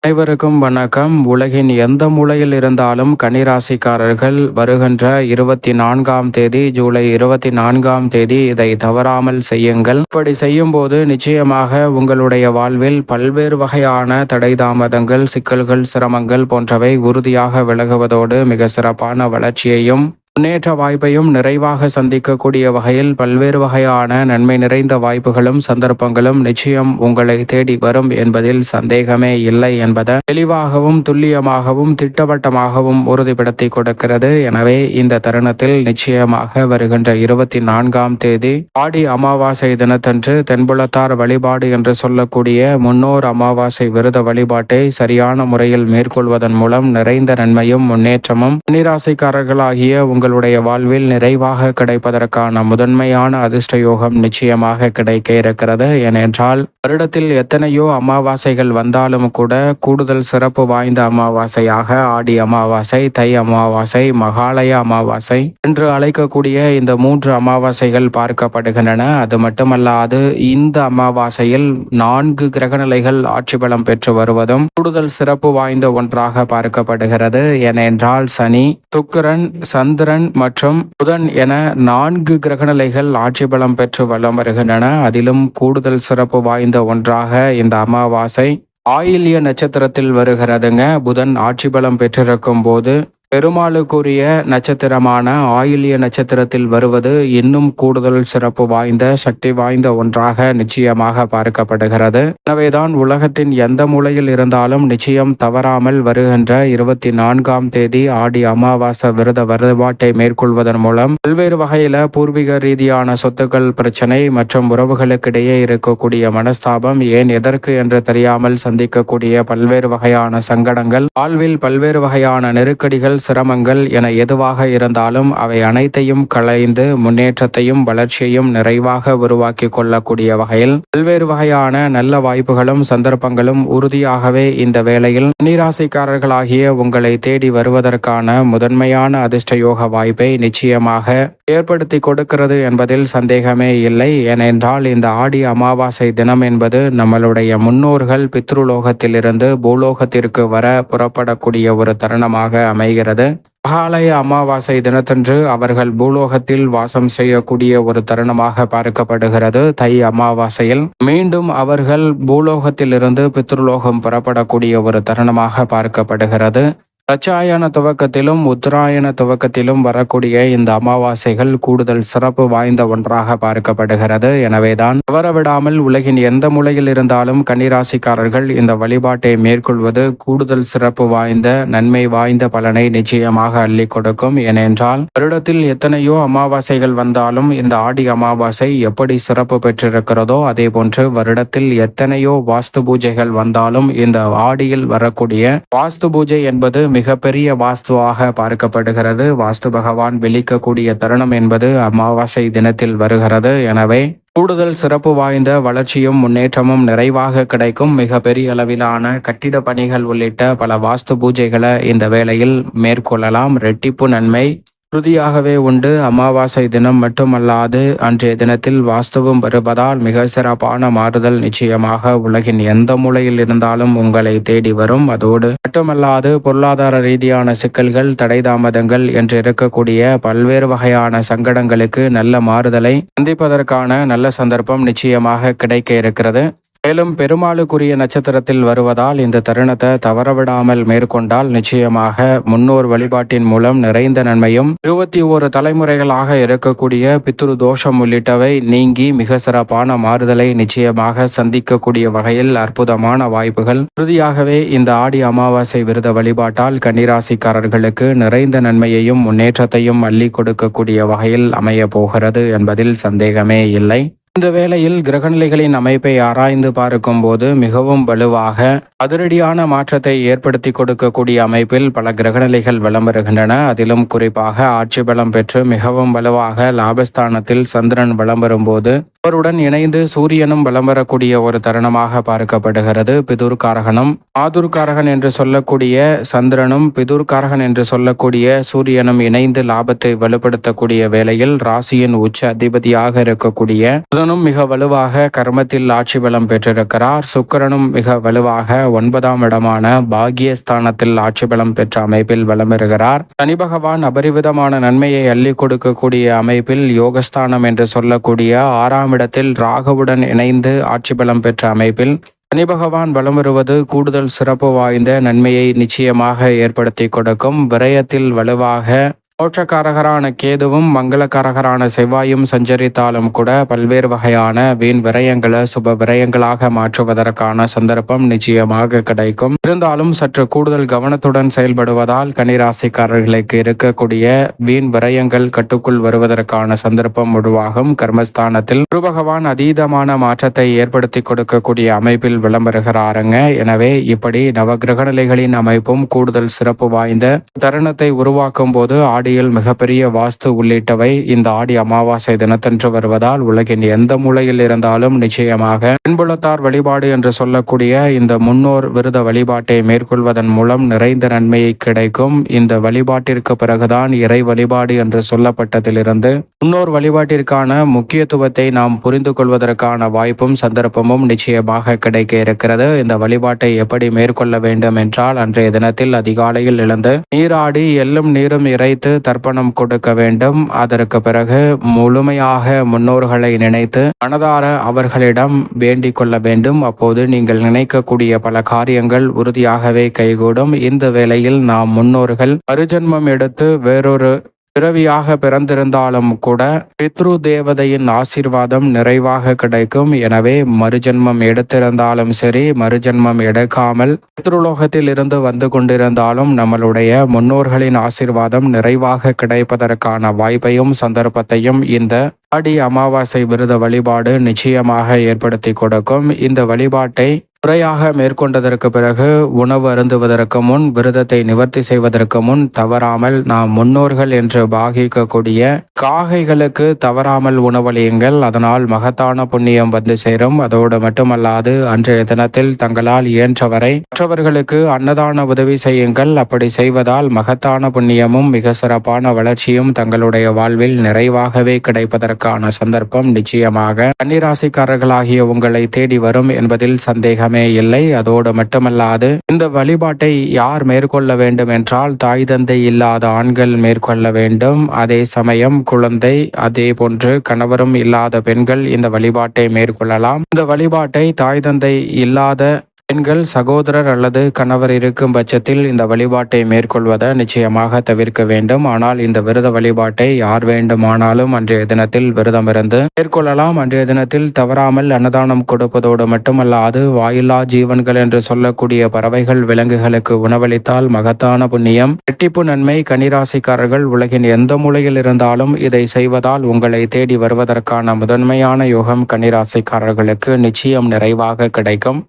அனைவருக்கும் வணக்கம். உலகின் எந்த மூலையில் இருந்தாலும் கன்னிராசிக்காரர்கள் வருகின்ற 24ஆம் தேதி ஜூலை 24ஆம் தேதி இதை தவறாமல் செய்யுங்கள். இப்படி செய்யும் போது நிச்சயமாக உங்களுடைய வாழ்வில் பல்வேறு வகையான தடை தாமதங்கள், சிக்கல்கள், சிரமங்கள் போன்றவை உறுதியாக விலகுவதோடு மிக சிறப்பான வளர்ச்சியையும் முன்னேற்ற வாய்ப்பையும் நிறைவாக சந்திக்கக்கூடிய வகையில் பல்வேறு வகையான நன்மை நிறைந்த வாய்ப்புகளும் சந்தர்ப்பங்களும் நிச்சயம் உங்களை தேடி வரும் என்பதில் சந்தேகமே இல்லை என்பதை தெளிவாகவும் துல்லியமாகவும் திட்டவட்டமாகவும் உறுதிப்படுத்தி கொடுக்கிறது. எனவே இந்த தருணத்தில் நிச்சயமாக வருகின்ற 24ஆம் தேதி ஆடி அமாவாசை தினத்தன்று தென்புலத்தார் வழிபாடு என்று சொல்லக்கூடிய முன்னோர் அமாவாசை விரத வழிபாட்டை சரியான முறையில் மேற்கொள்வதன் மூலம் நிறைந்த நன்மையும் முன்னேற்றமும் கன்னிராசிக்காரர்களாகிய உங்களுடைய வாழ்வில் நிறைவாக கிடைப்பதற்கான முதன்மையான அதிர்ஷ்ட யோகம் நிச்சயமாக கிடைக்க இருக்கிறது. ஏனென்றால் வருடத்தில் எத்தனையோ அமாவாசைகள் வந்தாலும் கூட கூடுதல் சிறப்பு வாய்ந்த அமாவாசையாக ஆடி அமாவாசை, தை அமாவாசை, மகாலய அமாவாசை என்று அழைக்கக்கூடிய இந்த 3 அமாவாசைகள் பார்க்கப்படுகின்றன. அது மட்டுமல்லாது இந்த அமாவாசையில் 4 கிரகநிலைகள் ஆட்சி பலம் பெற்று வருவதும் கூடுதல் சிறப்பு வாய்ந்த ஒன்றாக பார்க்கப்படுகிறது. ஏனென்றால் சனி, சுக்கிரன், சந்திரன் மற்றும் புதன் என 4 கிரகநிலைகள் ஆட்சி பலம் பெற்று வலம் வருகின்றன. அதிலும் கூடுதல் சிறப்பு வாய்ந்த ஒன்றாக இந்த அமாவாசை ஆயில்ய நட்சத்திரத்தில் வருகிறதுங்க. புதன் ஆட்சி பலம் பெற்றிருக்கும் போது பெருமாளுக்குரிய நட்சத்திரமான ஆயில்ய நட்சத்திரத்தில் வருவது இன்னும் கூடுதல் சிறப்பு வாய்ந்த சக்தி வாய்ந்த ஒன்றாக நிச்சயமாக பார்க்கப்படுகிறது. எனவேதான் உலகத்தின் எந்த மூலையில் இருந்தாலும் நிச்சயம் தவறாமல் வருகின்ற 24ஆம் தேதி ஆடி அமாவாசை விரத வழிபாட்டை மேற்கொள்வதன் மூலம் பல்வேறு வகையில பூர்வீக ரீதியான சொத்துக்கள் பிரச்சனை மற்றும் உறவுகளுக்கிடையே இருக்கக்கூடிய மனஸ்தாபம், ஏன் எதற்கு என்று தெரியாமல் சந்திக்கக்கூடிய பல்வேறு வகையான சங்கடங்கள், வாழ்வில் பல்வேறு வகையான நெருக்கடிகள், சிரமங்கள் என எதுவாக இருந்தாலும் அவை அனைத்தையும் களைந்து முன்னேற்றத்தையும் வளர்ச்சியையும் நிறைவாக உருவாக்கி கொள்ளக்கூடிய வகையில் பல்வேறு வகையான நல்ல வாய்ப்புகளும் சந்தர்ப்பங்களும் உறுதியாகவே இந்த வேளையில் கன்னிராசிக்காரர்களாகிய உங்களை தேடி வருவதற்கான முதன்மையான அதிர்ஷ்ட யோக வாய்ப்பை நிச்சயமாக ஏற்படுத்தி கொடுக்கிறது என்பதில் சந்தேகமே இல்லை. ஏனென்றால் இந்த ஆடி அமாவாசை தினம் என்பது நம்மளுடைய முன்னோர்கள் பித்ருலோகத்திலிருந்து பூலோகத்திற்கு வர புறப்படக்கூடிய ஒரு தருணமாக அமைகிறது. மகாலய அமாவாசை தினத்தன்று அவர்கள் பூலோகத்தில் வாசம் செய்யக்கூடிய ஒரு தருணமாக பார்க்கப்படுகிறது. தை அமாவாசையில் மீண்டும் அவர்கள் பூலோகத்திலிருந்து பித்ருலோகம் புறப்படக்கூடிய ஒரு தருணமாக பார்க்கப்படுகிறது. தட்சாயன துவக்கத்திலும் உத்தராயண துவக்கத்திலும் வரக்கூடிய இந்த அமாவாசைகள் கூடுதல் சிறப்பு வாய்ந்த ஒன்றாக பார்க்கப்படுகிறது. எனவேதான் தவறவிடாமல் உலகின் எந்த மூலையில் இருந்தாலும் கன்னிராசிக்காரர்கள் இந்த வழிபாட்டை மேற்கொள்வது கூடுதல் சிறப்பு வாய்ந்த நன்மை வாய்ந்த பலனை நிச்சயமாக அள்ளி கொடுக்கும். ஏனென்றால் வருடத்தில் எத்தனையோ அமாவாசைகள் வந்தாலும் இந்த ஆடி அமாவாசை எப்படி சிறப்பு பெற்றிருக்கிறதோ அதே போன்று வருடத்தில் எத்தனையோ வாஸ்து பூஜைகள் வந்தாலும் இந்த ஆடியில் வரக்கூடிய வாஸ்து பூஜை என்பது மிகப்பெரிய வாஸ்துவாக பார்க்கப்படுகிறது. வாஸ்து பகவான் வெளிக்கக்கூடிய தருணம் என்பது அமாவாசை தினத்தில் வருகிறது. எனவே கூடுதல் சிறப்பு வாய்ந்த வளர்ச்சியும் முன்னேற்றமும் நிறைவாக கிடைக்கும். மிக பெரிய அளவிலான கட்டிட பணிகள் உள்ளிட்ட பல வாஸ்து பூஜைகளை இந்த வேளையில் மேற்கொள்ளலாம். ரெட்டிப்பு நன்மை உறுதியாகவே உண்டு. அமாவாசை தினம் மட்டுமல்லாது அன்றைய தினத்தில் வாஸ்துவும் வருவதால் மிக சிறப்பான மாறுதல் நிச்சயமாக உலகின் எந்த மூலையில் இருந்தாலும் உங்களை தேடி வரும். அதோடு மட்டுமல்லாது பொருளாதார ரீதியான சிக்கல்கள், தடை தாமதங்கள் என்று இருக்கக்கூடிய பல்வேறு வகையான சங்கடங்களுக்கு நல்ல மாறுதலை சந்திப்பதற்கான நல்ல சந்தர்ப்பம் நிச்சயமாக கிடைக்க இருக்கிறது. மேலும் பெருமாளுக்குரிய நட்சத்திரத்தில் வருவதால் இந்த தருணத்தை தவறவிடாமல் மேற்கொண்டால் நிச்சயமாக முன்னோர் வழிபாட்டின் மூலம் நிறைந்த நன்மையும் 21 தலைமுறைகளாக இருக்கக்கூடிய பித்ரு தோஷம் உள்ளிட்டவை நீங்கி மிக சிறப்பான மாறுதலை நிச்சயமாக சந்திக்கக்கூடிய வகையில் அற்புதமான வாய்ப்புகள் உறுதியாகவே இந்த ஆடி அமாவாசை விரத வழிபாட்டால் கன்னிராசிக்காரர்களுக்கு நிறைந்த நன்மையையும் முன்னேற்றத்தையும் அள்ளி கொடுக்கக்கூடிய வகையில் அமைய போகிறது என்பதில் சந்தேகமே இல்லை. இந்த வேளையில் கிரகநிலைகளின் அமைப்பை ஆராய்ந்து பார்க்கும்போது மிகவும் வலுவாக அதிரடியான மாற்றத்தை ஏற்படுத்தி கொடுக்கக்கூடிய அமைப்பில் பல கிரகநிலைகள் வலம் வருகின்றன. அதிலும் குறிப்பாக ஆட்சி பலம் பெற்று மிகவும் வலுவாக லாபஸ்தானத்தில் சந்திரன் வலம் வரும்போது அவருடன் இணைந்து சூரியனும் வலம் வரக்கூடிய ஒரு தருணமாக பார்க்கப்படுகிறது. பிதுர்காரகனும் ஆதுர்காரகன் என்று சொல்லக்கூடிய சந்திரனும் பிதுர்காரகன் என்று சொல்லக்கூடிய சூரியனும் இணைந்து லாபத்தை வலுப்படுத்தக்கூடிய வேளையில் ராசியின் உச்ச அதிபதியாக இருக்கக்கூடிய புதனும் மிக வலுவாக கர்மத்தில் ஆட்சி பலம் பெற்றிருக்கிறார். சுக்கிரனும் மிக வலுவாக 9ஆம் இடமான பாக்கியஸ்தானத்தில் ஆட்சி பலம் பெற்ற அமைப்பில் வலம் பெறுகிறார். சனி பகவான் அபரிவிதமான நன்மையை அள்ளி கொடுக்கக்கூடிய அமைப்பில் யோகஸ்தானம் என்று சொல்லக்கூடிய 6ஆம் இடத்தில் ராகுவுடன் இணைந்து ஆட்சி பலம் பெற்ற அமைப்பில் சனி பகவான் வலம் வருவது கூடுதல் சிறப்பு வாய்ந்த நன்மையை நிச்சயமாக ஏற்படுத்தி கொடுக்கும். விரயத்தில் வலுவாக மோட்சக்காரகரான கேதுவும் மங்களக்காரகரான செவ்வாயும் சஞ்சரித்தாலும் கூட பல்வேறு வகையான வீண் விரயங்களை சுப விரயங்களாக மாற்றுவதற்கான சந்தர்ப்பம் நிச்சயமாக கிடைக்கும். இருந்தாலும் சற்று கூடுதல் கவனத்துடன் செயல்படுவதால் கன்னிராசிக்காரர்களுக்கு இருக்கக்கூடிய வீண் விரயங்கள் கட்டுக்குள் வருவதற்கான சந்தர்ப்பம் உருவாகும். கர்மஸ்தானத்தில் குரு பகவான் அதீதமான மாற்றத்தை ஏற்படுத்தி கொடுக்கக்கூடிய அமைப்பில் விளம்பருகிறாருங்க. எனவே இப்படி நவகிரக நிலைகளின் அமைப்பும் கூடுதல் சிறப்பு வாய்ந்த தருணத்தை உருவாக்கும் போது ஆடியில் மிகப்பெரிய வாஸ்து உள்ளிட்டவை இந்த ஆடி அமாவாசை தினத்தன்று வருவதால் உலகின் எந்த மூலையில் இருந்தாலும் நிச்சயமாக பின்புலத்தார் வழிபாடு என்று சொல்லக்கூடிய இந்த முன்னோர் விரத வழிபாட்டை மேற்கொள்வதன் மூலம் நிறைந்த நன்மையை கிடைக்கும். இந்த வழிபாட்டிற்கு பிறகுதான் இறை வழிபாடு என்று சொல்லப்பட்டதிலிருந்து முன்னோர் வழிபாட்டிற்கான முக்கியத்துவத்தை நாம் புரிந்து கொள்வதற்கான வாய்ப்பும் சந்தர்ப்பமும் நிச்சயமாக கிடைக்க இருக்கிறது. இந்த வழிபாட்டை எப்படி மேற்கொள்ள வேண்டும் என்றால் அன்றைய தினத்தில் அதிகாலையில் எழுந்து நீராடி எள்ளும் நீரும் இறைத்து தர்ப்பணம் கொடுக்க வேண்டும். அதற்கு பிறகு முழுமையாக முன்னோர்களை நினைத்து மனதார அவர்களிடம் வேண்டிக் கொள்ள வேண்டும். அப்போது நீங்கள் நினைக்கக்கூடிய பல காரியங்கள் உறுதியாகவே கைகூடும். இந்த வேளையில் நாம் முன்னோர்கள் மறுஜன்மம் எடுத்து வேறொரு பிறவியாக பிறந்திருந்தாலும் கூட பித்ரு தேவதையின் ஆசீர்வாதம் நிறைவாக கிடைக்கும். எனவே மறுஜன்மம் எடுத்திருந்தாலும் சரி, மறுஜன்மம் எடுக்காமல் பித்ருலோகத்தில் இருந்து வந்து கொண்டிருந்தாலும் நம்மளுடைய முன்னோர்களின் ஆசீர்வாதம் நிறைவாக கிடைப்பதற்கான வாய்ப்பையும் சந்தர்ப்பத்தையும் இந்த ஆடி அமாவாசை விரத வழிபாடு நிச்சயமாக ஏற்படுத்தி கொடுக்கும். இந்த வழிபாட்டை முறையாக மேற்கொண்டதற்கு பிறகு உணவு அருந்துவதற்கு முன், விரதத்தை நிவர்த்தி செய்வதற்கு முன் தவறாமல் நாம் முன்னோர்கள் என்று பாகிக்கக்கூடிய காகைகளுக்கு தவறாமல் உணவளியுங்கள். அதனால் மகத்தான புண்ணியம் வந்து சேரும். அதோடு மட்டுமல்லாது அன்றைய தினத்தில் தங்களால் இயன்றவரை மற்றவர்களுக்கு அன்னதான உதவி செய்யுங்கள். அப்படி செய்வதால் மகத்தான புண்ணியமும் மிக சிறப்பான வளர்ச்சியும் தங்களுடைய வாழ்வில் நிறைவாகவே கிடைப்பதற்கான சந்தர்ப்பம் நிச்சயமாக கன்னிராசிக்காரர்களாகிய உங்களை தேடி வரும் என்பதில் சந்தேகம் இல்லை. அதோடு மட்டுமல்லாது இந்த வழிபாட்டை யார் மேற்கொள்ள வேண்டும் என்றால் தாய் தந்தை இல்லாத ஆண்கள் மேற்கொள்ள வேண்டும். அதே சமயம் குழந்தை, அதே போன்று கணவரும் இல்லாத பெண்கள் இந்த வழிபாட்டை மேற்கொள்ளலாம். இந்த வழிபாட்டை தாய் தந்தை இல்லாத பெண்கள், சகோதரர் அல்லது கணவர் இருக்கும் பட்சத்தில் இந்த வழிபாட்டை மேற்கொள்வதை நிச்சயமாக தவிர்க்க வேண்டும். ஆனால் இந்த விரத வழிபாட்டை யார் வேண்டுமானாலும் அன்றைய தினத்தில் விரதம் இருந்து மேற்கொள்ளலாம். அன்றைய தினத்தில் தவறாமல் அன்னதானம் கொடுப்பதோடு மட்டுமல்லாது வாயில்லா ஜீவன்கள் என்று சொல்லக்கூடிய பறவைகள், விலங்குகளுக்கு உணவளித்தால் மகத்தான புண்ணியம், இரட்டிப்பு நன்மை. கன்னிராசிக்காரர்கள் உலகின் எந்த மூலையில் இருந்தாலும் இதை செய்வதால் உங்களை தேடி வருவதற்கான முதன்மையான யோகம் கன்னிராசிக்காரர்களுக்கு நிச்சயம் நிறைவாக கிடைக்கும்.